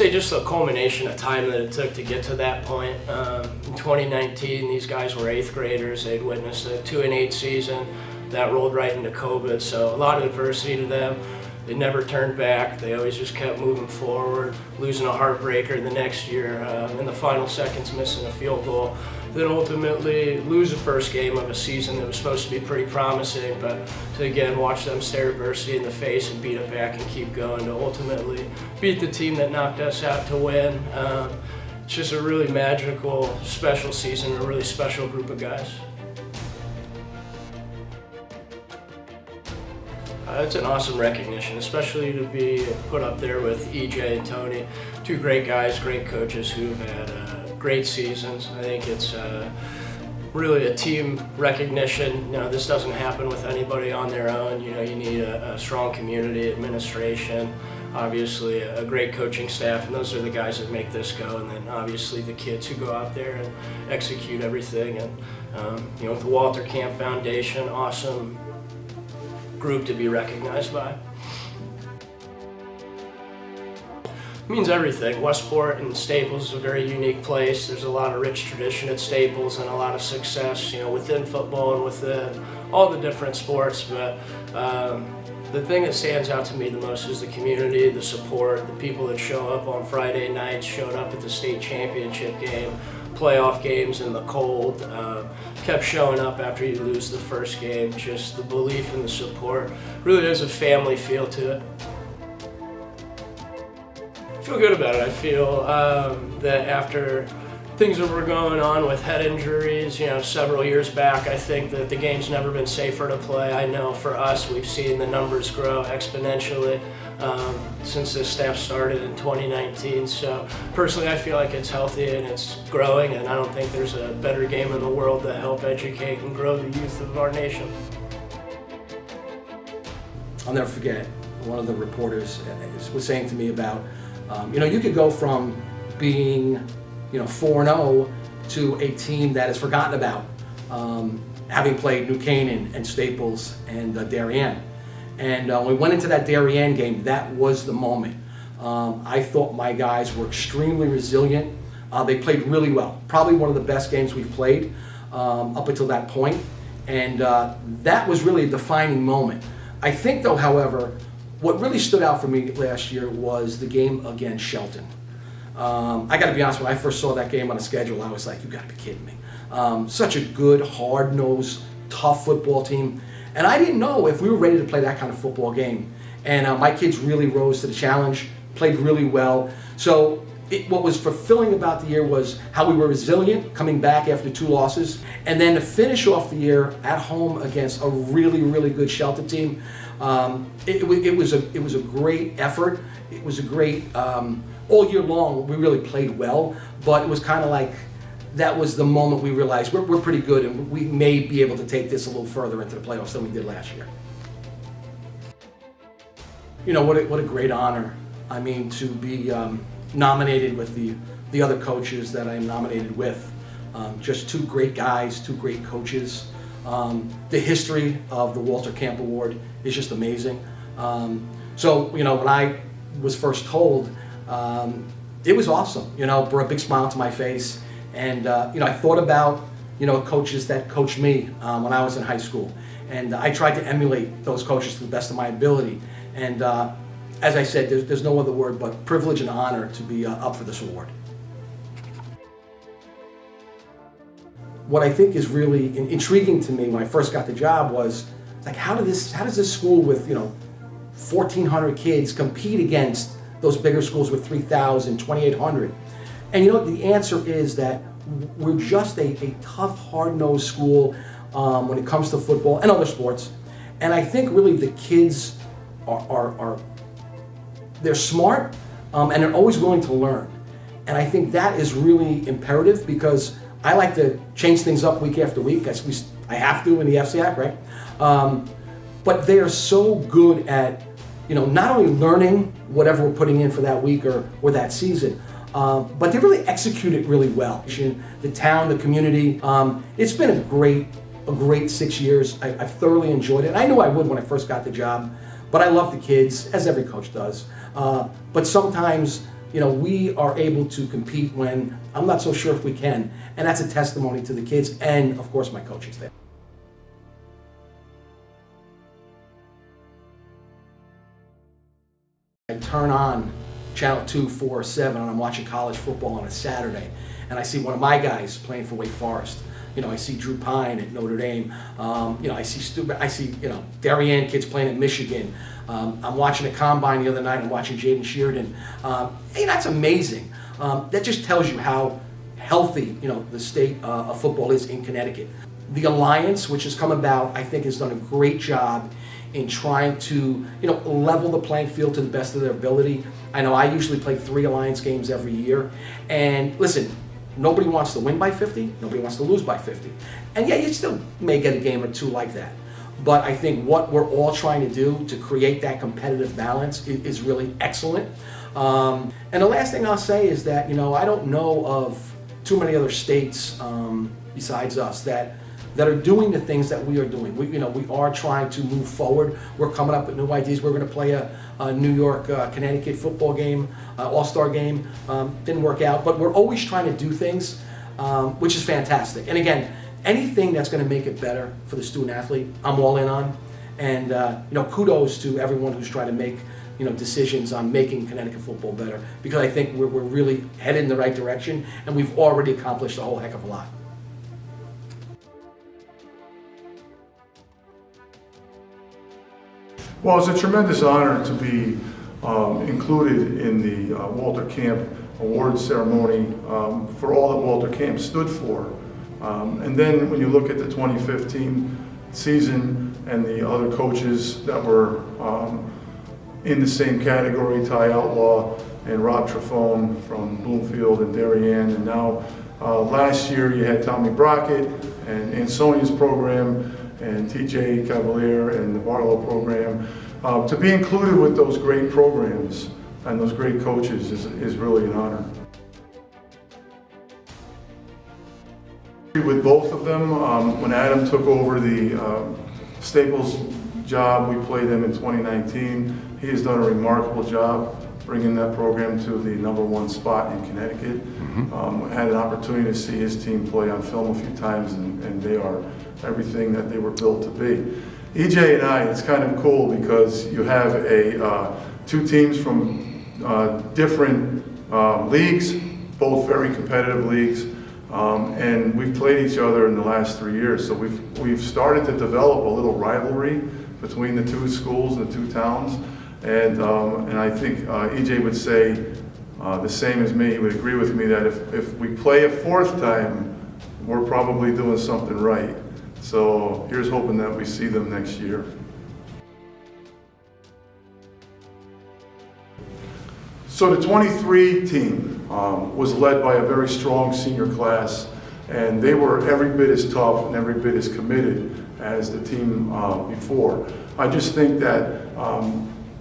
say just the culmination of time that it took to get to that point. In 2019, these guys were 8th graders. They'd witnessed a 2-8 season that rolled right into COVID, so a lot of adversity to them. They never turned back. They always just kept moving forward, losing a heartbreaker the next year in the final seconds, missing a field goal. Then ultimately lose the first game of a season that was supposed to be pretty promising, but to again watch them stare adversity in the face and beat it back and keep going to ultimately beat the team that knocked us out to win. It's just a really magical, special season, a really special group of guys. It's an awesome recognition, especially to be put up there with EJ and Tony, two great guys, great coaches who've had great seasons. I think it's really a team recognition. This doesn't happen with anybody on their own. You need a strong community, administration, obviously a great coaching staff, and those are the guys that make this go. And then obviously the kids who go out there and execute everything. And with the Walter Camp Foundation, awesome group to be recognized by. It means everything. Westport and Staples is a very unique place. There's a lot of rich tradition at Staples and a lot of success, within football and within all the different sports. But the thing that stands out to me the most is the community, the support, the people that show up on Friday nights, showed up at the state championship game, playoff games in the cold, kept showing up after you lose the first game. Just the belief and the support. Really has a family feel to it. I feel good about it. I feel that after things that were going on with head injuries, several years back, I think that the game's never been safer to play. I know for us, we've seen the numbers grow exponentially since this staff started in 2019. So personally, I feel like it's healthy and it's growing, and I don't think there's a better game in the world to help educate and grow the youth of our nation. I'll never forget, one of the reporters was saying to me about, you could go from being 4-0 to a team that is forgotten about, having played New Canaan and Staples and Darien. And when we went into that Darien game, that was the moment. I thought my guys were extremely resilient. They played really well. Probably one of the best games we've played up until that point. And that was really a defining moment. I think, though, however, what really stood out for me last year was the game against Shelton. I got to be honest, when I first saw that game on the schedule, I was like, you got to be kidding me. Such a good, hard-nosed, tough football team. And I didn't know if we were ready to play that kind of football game. And my kids really rose to the challenge, played really well. So what was fulfilling about the year was how we were resilient, coming back after 2 losses. And then to finish off the year at home against a really, really good Shelton team. It was a great effort. It was a great, all year long we really played well, but it was kind of like that was the moment we realized we're pretty good and we may be able to take this a little further into the playoffs than we did last year. What a great honor. I mean, to be nominated with the other coaches that I'm nominated with. Just 2 great guys, 2 great coaches. The history of the Walter Camp Award is just amazing. So when I was first told, it was awesome. Brought a big smile to my face. And I thought about coaches that coached me when I was in high school, and I tried to emulate those coaches to the best of my ability. And as I said, there's no other word but privilege and honor to be up for this award. What I think is really intriguing to me when I first got the job was like, how does this school with 1,400 kids compete against those bigger schools with 3,000, 2,800? And the answer is that we're just a tough, hard-nosed school when it comes to football and other sports. And I think really the kids they're smart and they're always willing to learn. And I think that is really imperative because I like to change things up week after week. I have to in the FCAC, right? But they are so good at not only learning whatever we're putting in for that week or that season, but they really execute it really well. The town, the community, it's been a great 6 years. I've thoroughly enjoyed it. I knew I would when I first got the job, but I love the kids, as every coach does. But sometimes we are able to compete when I'm not so sure if we can. And that's a testimony to the kids and, of course, my coaching staff. I turn on Channel 247 and I'm watching college football on a Saturday, and I see one of my guys playing for Wake Forest. I see Drew Pine at Notre Dame. I see Darien kids playing at Michigan. I'm watching a combine the other night. I'm watching Jaden Sheardon. That's amazing. That just tells you how healthy, the state of football is in Connecticut. The Alliance, which has come about, I think has done a great job in trying to, level the playing field to the best of their ability. I know I usually play 3 Alliance games every year. And listen, nobody wants to win by 50, nobody wants to lose by 50. And yeah, you still may get a game or 2 like that. But I think what we're all trying to do to create that competitive balance is really excellent. And the last thing I'll say is that, I don't know of too many other states besides us that are doing the things that we are doing. We are trying to move forward. We're coming up with new ideas. We're going to play a New York, Connecticut football game, all-star game. Didn't work out, but we're always trying to do things, which is fantastic. And again, anything that's going to make it better for the student athlete, I'm all in on. And kudos to everyone who's trying to make decisions on making Connecticut football better, because I think we're really headed in the right direction, and we've already accomplished a whole heck of a lot. Well, it's a tremendous honor to be included in the Walter Camp Awards ceremony for all that Walter Camp stood for. And then when you look at the 2015 season and the other coaches that were in the same category, Ty Outlaw and Rob Trefone from Bloomfield and Darien, and now last year you had Tommy Brockett and Ansonia's program, and TJ Cavalier and the Barlow program. To be included with those great programs and those great coaches is really an honor. With both of them, when Adam took over the Staples job, we played them in 2019. He has done a remarkable job bringing that program to the #1 spot in Connecticut. I had an opportunity to see his team play on film a few times, and they are everything that they were built to be. EJ and I, it's kind of cool because you have two teams from different leagues, both very competitive leagues, and we've played each other in the last 3 years. So we've started to develop a little rivalry between the two schools and the two towns. And I think EJ would say the same as me. He would agree with me that if we play a 4th time, we're probably doing something right. So here's hoping that we see them next year. So the 23 team was led by a very strong senior class, and they were every bit as tough and every bit as committed as the team before. I just think that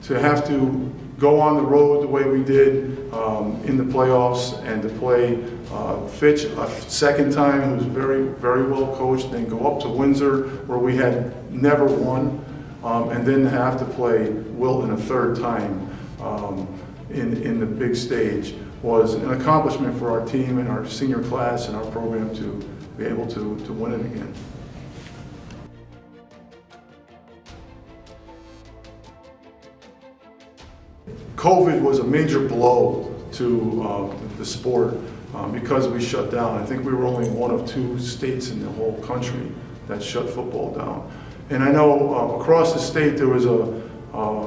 to have to go on the road the way we did in the playoffs and to play Fitch a second time, who was very, very well coached, then go up to Windsor where we had never won, and then have to play Wilton a 3rd time in the big stage was an accomplishment for our team and our senior class and our program to be able to win it again. COVID was a major blow to the sport because we shut down. I think we were only one of 2 states in the whole country that shut football down. And I know across the state there was a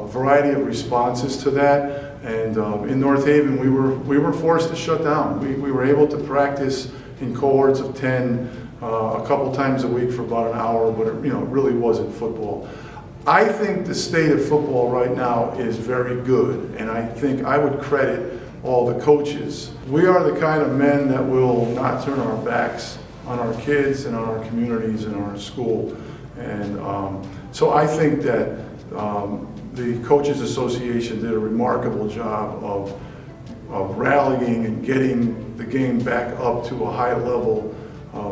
variety of responses to that. And in North Haven, we were forced to shut down. We were able to practice in cohorts of 10 a couple times a week for about an hour, but it really wasn't football. I think the state of football right now is very good, and I think I would credit all the coaches. We are the kind of men that will not turn our backs on our kids and on our communities and our school. And so I think that the Coaches Association did a remarkable job of rallying and getting the game back up to a high level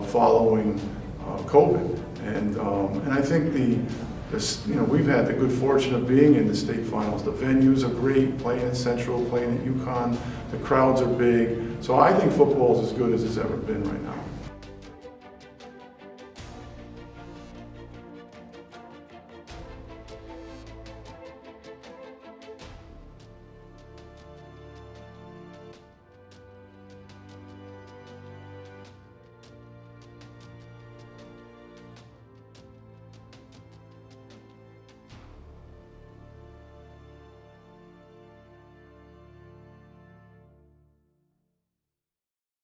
following COVID. And I think we've had the good fortune of being in the state finals. The venues are great, playing at Central, playing at UConn. The crowds are big. So I think football is as good as it's ever been right now.